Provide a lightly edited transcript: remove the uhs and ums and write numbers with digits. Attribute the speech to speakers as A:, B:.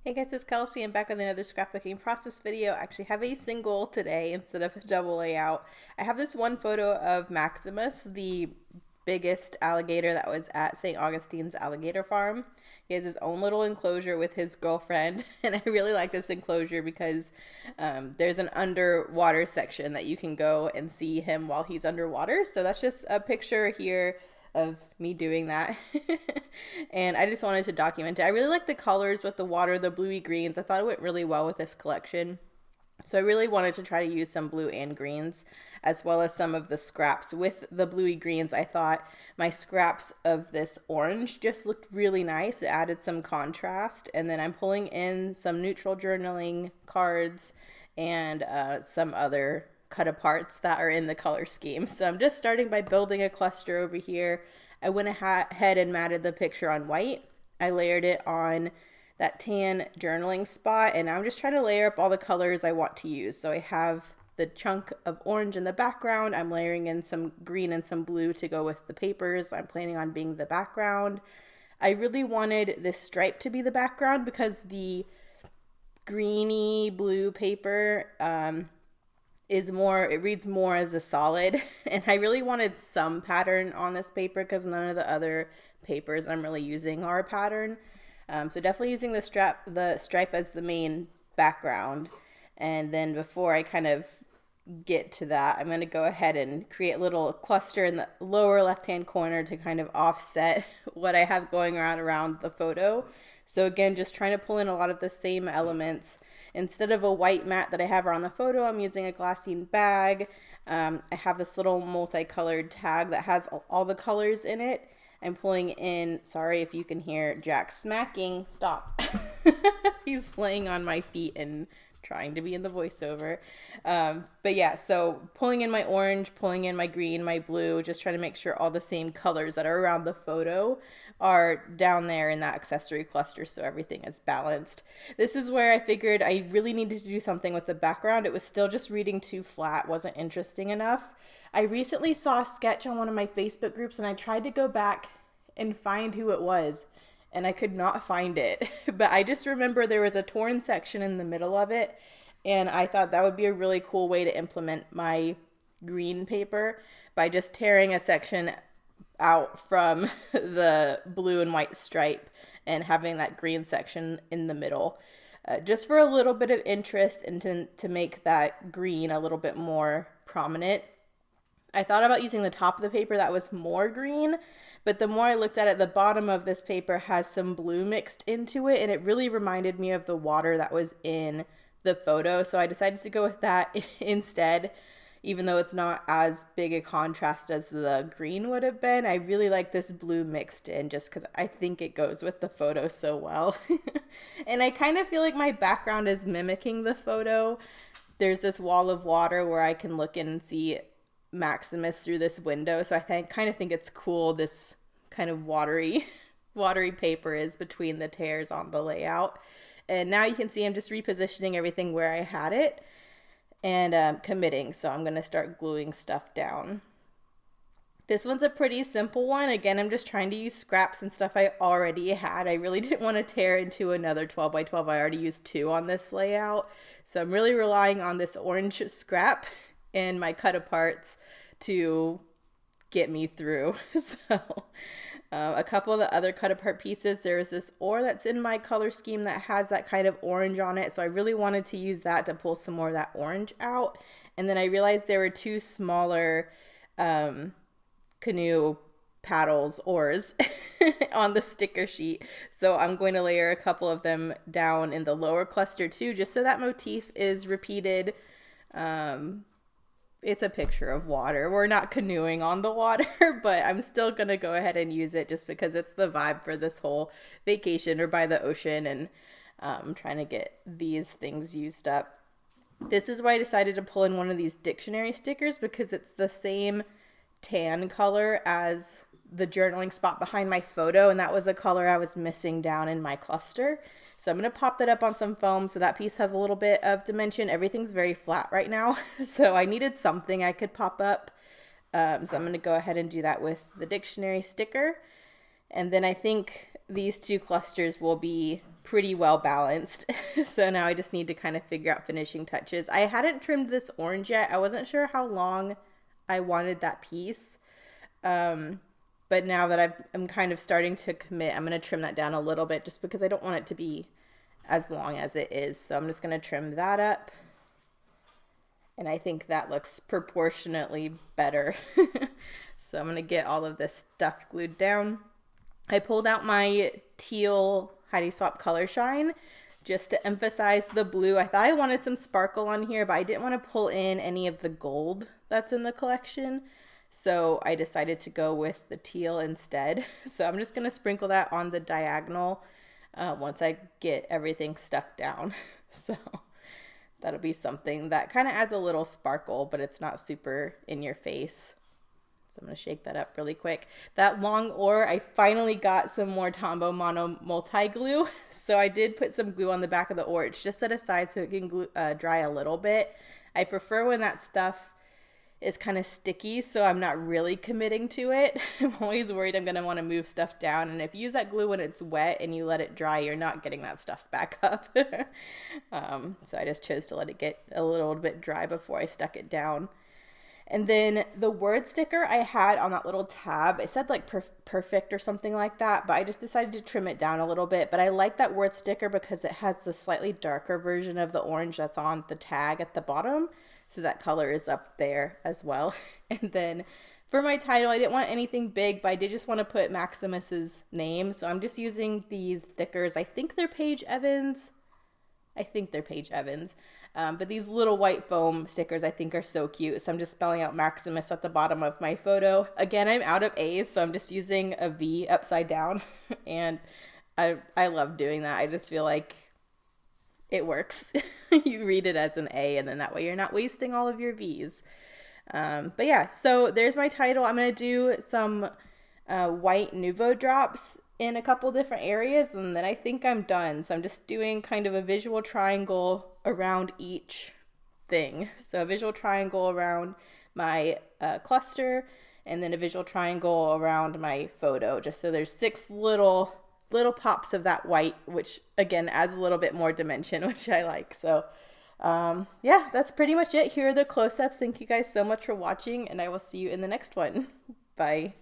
A: Hey guys, it's Kelsey. I'm back with another scrapbooking process video. I actually have a single today instead of a double layout. I have this one photo of Maximus, the biggest alligator that was at St. Augustine's alligator farm. He has his own little enclosure with his girlfriend, and I really like this enclosure because there's an underwater section that you can go and see him while he's underwater. So that's just a picture here of me doing that. And I just wanted to document it. I really like the colors with the water, the bluey greens. I thought it went really well with this collection. So I really wanted to try to use some blue and greens as well as some of the scraps. With the bluey greens, I thought my scraps of this orange just looked really nice. It added some contrast. And then I'm pulling in some neutral journaling cards and some other cut aparts that are in the color scheme. So I'm just starting by building a cluster over here. I went ahead and matted the picture on white. I layered it on that tan journaling spot, and I'm just trying to layer up all the colors I want to use. So I have the chunk of orange in the background. I'm layering in some green and some blue to go with the papers I'm planning on being the background. I really wanted this stripe to be the background because the greeny blue paper is more, it reads more as a solid, and I really wanted some pattern on this paper because none of the other papers I'm really using are a pattern. So definitely using the stripe as the main background. And then before I kind of get to that, I'm going to go ahead and create a little cluster in the lower left-hand corner to kind of offset what I have going around the photo. So again, just trying to pull in a lot of the same elements. Instead of a white mat that I have around the photo, I'm using a glassine bag. I have this little multicolored tag that has all the colors in it. I'm pulling in, sorry if you can hear Jack smacking, stop. He's laying on my feet and trying to be in the voiceover. But yeah, so pulling in my orange, pulling in my green, my blue, just trying to make sure all the same colors that are around the photo are down there in that accessory cluster so everything is balanced. This is where I figured I really needed to do something with the background. It was still just reading too flat, wasn't interesting enough. I recently saw a sketch on one of my Facebook groups and I tried to go back and find who it was and I could not find it. But I just remember there was a torn section in the middle of it, and I thought that would be a really cool way to implement my green paper by just tearing a section out from the blue and white stripe and having that green section in the middle. Just for a little bit of interest and to make that green a little bit more prominent. I thought about using the top of the paper that was more green, but the more I looked at it, the bottom of this paper has some blue mixed into it, and it really reminded me of the water that was in the photo. So I decided to go with that instead, even though it's not as big a contrast as the green would have been. I really like this blue mixed in just because I think it goes with the photo so well. And I kind of feel like my background is mimicking the photo. There's this wall of water where I can look in and see Maximus through this window, so I kind of think it's cool this kind of watery paper is between the tears on the layout. And now you can see I'm just repositioning everything where I had it and committing, so I'm going to start gluing stuff down. This one's a pretty simple one. Again, I'm just trying to use scraps and stuff I already had. I really didn't want to tear into another 12 by 12. I already used 2 on this layout, so I'm really relying on this orange scrap and my cut aparts to get me through. So a couple of the other cut apart pieces, there is this ore that's in my color scheme that has that kind of orange on it, so I really wanted to use that to pull some more of that orange out. And then I realized there were 2 smaller canoe paddles, oars, on the sticker sheet, so I'm going to layer a couple of them down in the lower cluster too, just so that motif is repeated. It's a picture of water. We're not canoeing on the water, but I'm still going to go ahead and use it just because it's the vibe for this whole vacation or by the ocean, and I'm trying to get these things used up. This is why I decided to pull in one of these dictionary stickers because it's the same tan color as the journaling spot behind my photo, and that was a color I was missing down in my cluster. So I'm going to pop that up on some foam so that piece has a little bit of dimension. Everything's very flat right now, so I needed something I could pop up. So I'm going to go ahead and do that with the dictionary sticker. And then I think these 2 clusters will be pretty well balanced. So now I just need to kind of figure out finishing touches. I hadn't trimmed this orange yet. I wasn't sure how long I wanted that piece. But now that I'm kind of starting to commit, I'm going to trim that down a little bit just because I don't want it to be as long as it is. So I'm just going to trim that up. And I think that looks proportionately better. So I'm going to get all of this stuff glued down. I pulled out my teal Heidi Swap Color Shine just to emphasize the blue. I thought I wanted some sparkle on here, but I didn't want to pull in any of the gold that's in the collection. So I decided to go with the teal instead. So I'm just going to sprinkle that on the diagonal once I get everything stuck down. So that'll be something that kind of adds a little sparkle, but it's not super in your face. So I'm going to shake that up really quick. That long oar, I finally got some more Tombow Mono multi-glue. So I did put some glue on the back of the oar. It's just set aside so it can dry a little bit. I prefer when that stuff is kind of sticky, so I'm not really committing to it. I'm always worried I'm going to want to move stuff down, and if you use that glue when it's wet and you let it dry, you're not getting that stuff back up. So I just chose to let it get a little bit dry before I stuck it down. And then the word sticker I had on that little tab, it said like perfect or something like that, but I just decided to trim it down a little bit. But I like that word sticker because it has the slightly darker version of the orange that's on the tag at the bottom. So that color is up there as well. And then for my title, I didn't want anything big, but I did just want to put Maximus's name. So I'm just using these thickers. I think they're Paige Evans. But these little white foam stickers I think are so cute. So I'm just spelling out Maximus at the bottom of my photo. Again, I'm out of A's, so I'm just using a V upside down. And I love doing that. I just feel like it works. You read it as an A, and then that way you're not wasting all of your V's. But yeah, so there's my title. I'm going to do some white Nouveau drops in a couple different areas, and then I think I'm done. So I'm just doing kind of a visual triangle around each thing. So a visual triangle around my cluster, and then a visual triangle around my photo, just so there's 6 little pops of that white, which again adds a little bit more dimension, which I like. So yeah, that's pretty much it. Here are the close-ups. Thank you guys so much for watching, and I will see you in the next one. Bye.